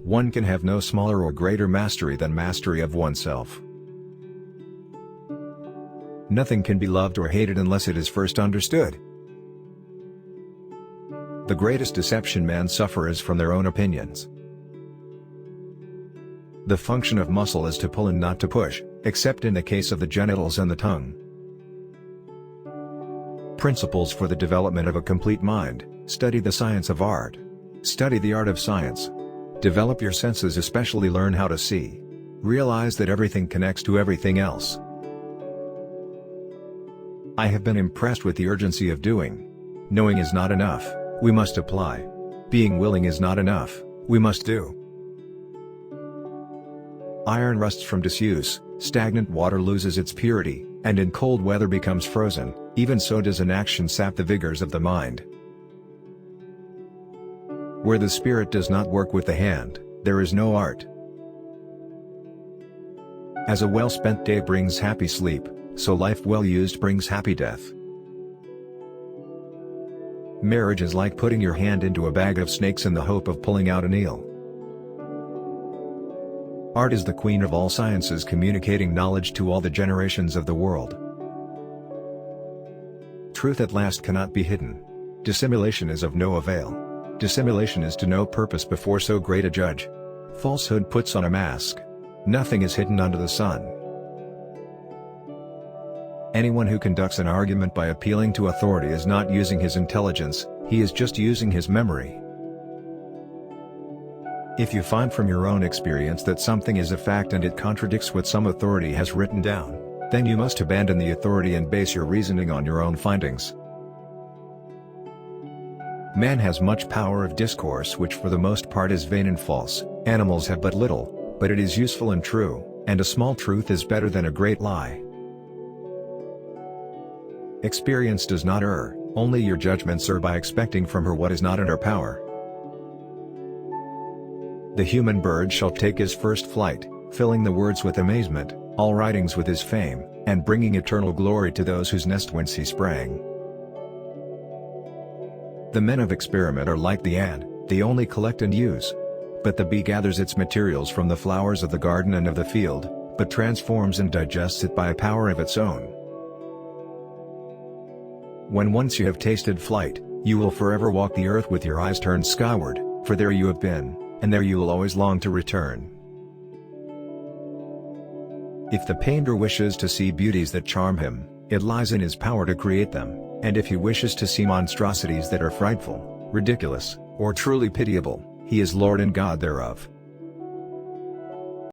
One can have no smaller or greater mastery than mastery of oneself. Nothing can be loved or hated unless it is first understood. The greatest deception men suffer is from their own opinions. The function of muscle is to pull and not to push, except in the case of the genitals and the tongue. Principles for the development of a complete mind: study the science of art. Study the art of science. Develop your senses, especially learn how to see. Realize that everything connects to everything else. I have been impressed with the urgency of doing. Knowing is not enough, we must apply. Being willing is not enough, we must do. Iron rusts from disuse, stagnant water loses its purity, and in cold weather becomes frozen. Even so does inaction sap the vigors of the mind. Where the spirit does not work with the hand, there is no art. As a well-spent day brings happy sleep, so life well used brings happy death. Marriage is like putting your hand into a bag of snakes in the hope of pulling out an eel. Art is the queen of all sciences, communicating knowledge to all the generations of the world. Truth at last cannot be hidden. Dissimulation is of no avail. Dissimulation is to no purpose before so great a judge. Falsehood puts on a mask. Nothing is hidden under the sun. Anyone who conducts an argument by appealing to authority is not using his intelligence, he is just using his memory. If you find from your own experience that something is a fact and it contradicts what some authority has written down, then you must abandon the authority and base your reasoning on your own findings. Man has much power of discourse, which for the most part is vain and false. Animals have but little, but it is useful and true, and a small truth is better than a great lie. Experience does not err, only your judgments err by expecting from her what is not in her power. The human bird shall take his first flight, filling the words with amazement, all writings with his fame, and bringing eternal glory to those whose nest whence he sprang. The men of experiment are like the ant, they only collect and use. But the bee gathers its materials from the flowers of the garden and of the field, but transforms and digests it by a power of its own. When once you have tasted flight, you will forever walk the earth with your eyes turned skyward, for there you have been, and there you will always long to return. If the painter wishes to see beauties that charm him, it lies in his power to create them, and if he wishes to see monstrosities that are frightful, ridiculous, or truly pitiable, he is Lord and God thereof.